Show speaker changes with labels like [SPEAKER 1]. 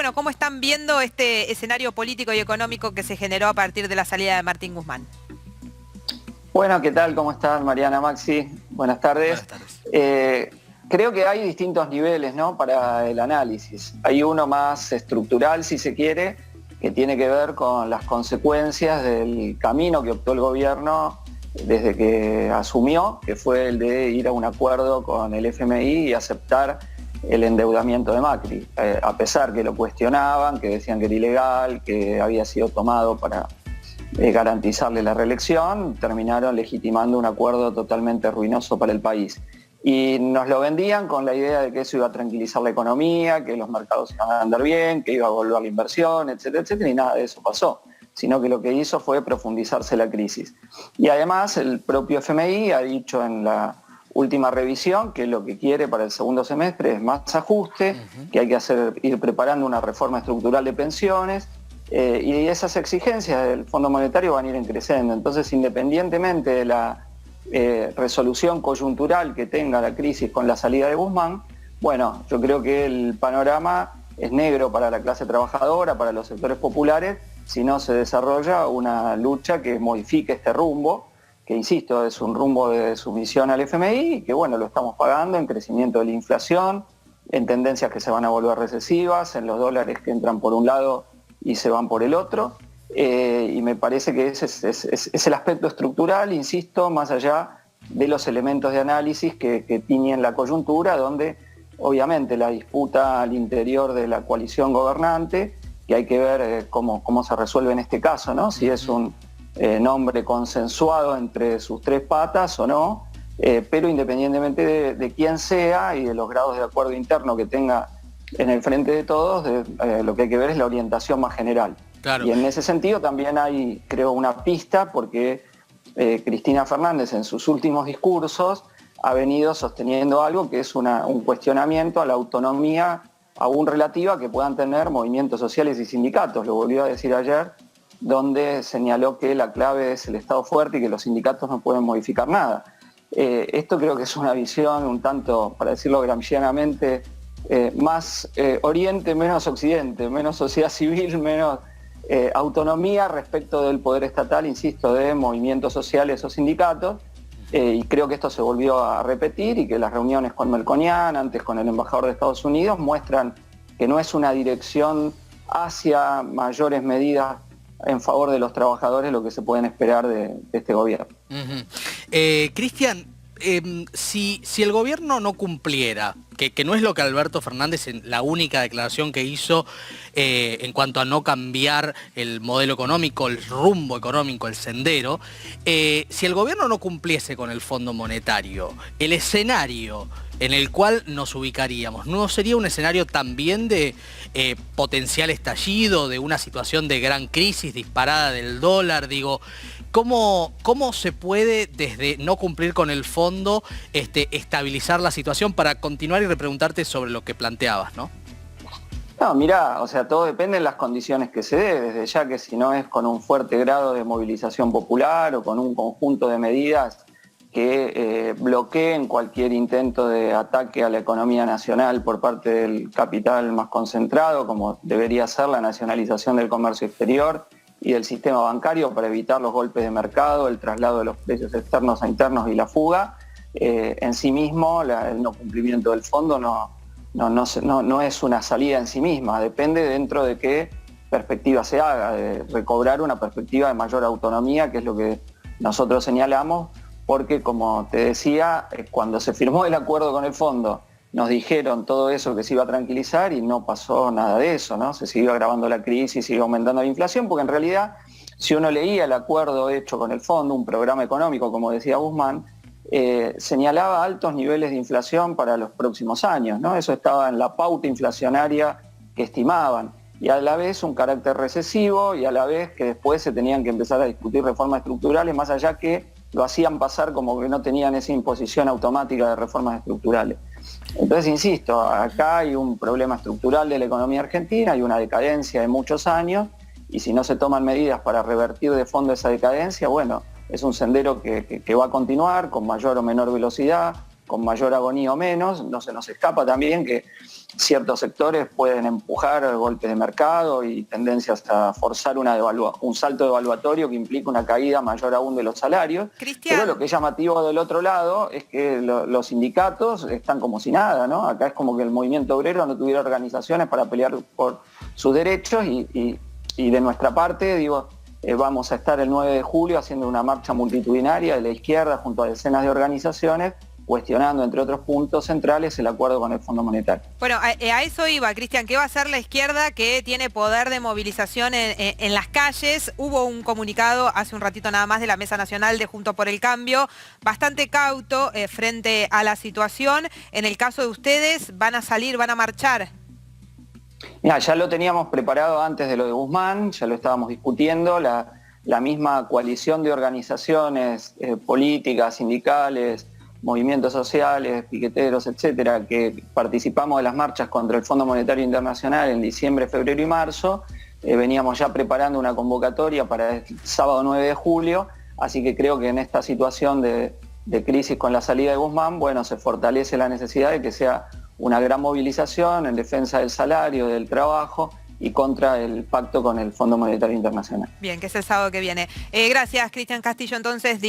[SPEAKER 1] bueno, ¿cómo están viendo este escenario político y económico que se generó a partir de la salida de Martín Guzmán?
[SPEAKER 2] Bueno, ¿qué tal? ¿Cómo están, Mariana, Maxi? Buenas tardes.
[SPEAKER 3] Buenas tardes.
[SPEAKER 2] Creo que hay distintos niveles, ¿no?, para el análisis. Hay uno más estructural, si se quiere, que tiene que ver con las consecuencias del camino que optó el gobierno desde que asumió, que fue el de ir a un acuerdo con el FMI y aceptar el endeudamiento de Macri, a pesar que lo cuestionaban, que decían que era ilegal, que había sido tomado para garantizarle la reelección, terminaron legitimando un acuerdo totalmente ruinoso para el país. Y nos lo vendían con la idea de que eso iba a tranquilizar la economía, que los mercados iban a andar bien, que iba a volver la inversión, etcétera, etcétera, y nada de eso pasó, sino que lo que hizo fue profundizarse la crisis. Y además el propio FMI ha dicho en la última revisión que lo que quiere para el segundo semestre es más ajuste, que hay que ir preparando una reforma estructural de pensiones, y esas exigencias del Fondo Monetario van a ir creciendo. Entonces, independientemente de la resolución coyuntural que tenga la crisis con la salida de Guzmán, bueno, yo creo que el panorama es negro para la clase trabajadora, para los sectores populares, si no se desarrolla una lucha que modifique este rumbo, que insisto, es un rumbo de sumisión al FMI y que bueno, lo estamos pagando en crecimiento de la inflación, en tendencias que se van a volver recesivas, en los dólares que entran por un lado y se van por el otro, y me parece que ese es el aspecto estructural, insisto, más allá de los elementos de análisis que tiñen la coyuntura, donde obviamente la disputa al interior de la coalición gobernante, que hay que ver cómo se resuelve en este caso, ¿no? Si es un nombre consensuado entre sus tres patas o no, pero independientemente de quién sea y de los grados de acuerdo interno que tenga en el frente de todos, lo que hay que ver es la orientación más general.
[SPEAKER 3] Claro.
[SPEAKER 2] Y en ese sentido también hay, creo, una pista, porque Cristina Fernández en sus últimos discursos ha venido sosteniendo algo que es un cuestionamiento a la autonomía aún relativa que puedan tener movimientos sociales y sindicatos. Lo volvió a decir ayer, donde señaló que la clave es el Estado fuerte y que los sindicatos no pueden modificar nada. Esto creo que es una visión un tanto, para decirlo gramscianamente, más oriente, menos occidente, menos sociedad civil, menos autonomía respecto del poder estatal, insisto, de movimientos sociales o sindicatos, y creo que esto se volvió a repetir y que las reuniones con Melconian, antes con el embajador de Estados Unidos, muestran que no es una dirección hacia mayores medidas en favor de los trabajadores lo que se pueden esperar de este gobierno.
[SPEAKER 3] Cristian, si el gobierno no cumpliera, que no es lo que Alberto Fernández, en la única declaración que hizo en cuanto a no cambiar el modelo económico, el rumbo económico, el sendero, si el gobierno no cumpliese con el Fondo Monetario, el escenario en el cual nos ubicaríamos, ¿no sería un escenario también de potencial estallido, de una situación de gran crisis disparada del dólar? Digo, ¿cómo se puede, desde no cumplir con el fondo, estabilizar la situación, para continuar y repreguntarte sobre lo que planteabas, ¿no?
[SPEAKER 2] No, mirá, o sea, todo depende de las condiciones que se dé, desde ya que si no es con un fuerte grado de movilización popular o con un conjunto de medidas que bloqueen cualquier intento de ataque a la economía nacional por parte del capital más concentrado, como debería ser la nacionalización del comercio exterior y del sistema bancario para evitar los golpes de mercado, el traslado de los precios externos a internos y la fuga. En sí mismo, el no cumplimiento del fondo no es una salida en sí misma, depende dentro de qué perspectiva se haga, de recobrar una perspectiva de mayor autonomía, que es lo que nosotros señalamos, porque como te decía, cuando se firmó el acuerdo con el fondo, nos dijeron todo eso, que se iba a tranquilizar, y no pasó nada de eso, ¿no? Se siguió agravando la crisis, siguió aumentando la inflación, porque en realidad, si uno leía el acuerdo hecho con el fondo, un programa económico, como decía Guzmán, señalaba altos niveles de inflación para los próximos años, ¿no? Eso estaba en la pauta inflacionaria que estimaban, y a la vez un carácter recesivo, y a la vez que después se tenían que empezar a discutir reformas estructurales, más allá que lo hacían pasar como que no tenían esa imposición automática de reformas estructurales. Entonces, insisto, acá hay un problema estructural de la economía argentina, hay una decadencia de muchos años, y si no se toman medidas para revertir de fondo esa decadencia, bueno, es un sendero que va a continuar con mayor o menor velocidad, con mayor agonía o menos. No se nos escapa también que ciertos sectores pueden empujar golpes de mercado y tendencias a forzar un salto devaluatorio que implica una caída mayor aún de los salarios.
[SPEAKER 1] Cristian.
[SPEAKER 2] Pero lo que es llamativo del otro lado es que los sindicatos están como si nada, ¿no? Acá es como que el movimiento obrero no tuviera organizaciones para pelear por sus derechos y de nuestra parte, digo, vamos a estar el 9 de julio haciendo una marcha multitudinaria de la izquierda junto a decenas de organizaciones, cuestionando, entre otros puntos centrales, el acuerdo con el Fondo Monetario.
[SPEAKER 1] Bueno, a eso iba, Cristian. ¿Qué va a hacer la izquierda que tiene poder de movilización en las calles? Hubo un comunicado hace un ratito nada más de la Mesa Nacional de Juntos por el Cambio, bastante cauto frente a la situación. En el caso de ustedes, ¿van a salir, van a marchar?
[SPEAKER 2] Mira, ya lo teníamos preparado antes de lo de Guzmán, ya lo estábamos discutiendo, la misma coalición de organizaciones políticas, sindicales, movimientos sociales, piqueteros, etcétera, que participamos de las marchas contra el Fondo Monetario Internacional en diciembre, febrero y marzo. Veníamos ya preparando una convocatoria para el sábado 9 de julio, así que creo que en esta situación de crisis con la salida de Guzmán, bueno, se fortalece la necesidad de que sea una gran movilización en defensa del salario, del trabajo y contra el pacto con el Fondo Monetario Internacional.
[SPEAKER 1] Bien, que es el sábado que viene. Gracias, Cristian Castillo, entonces.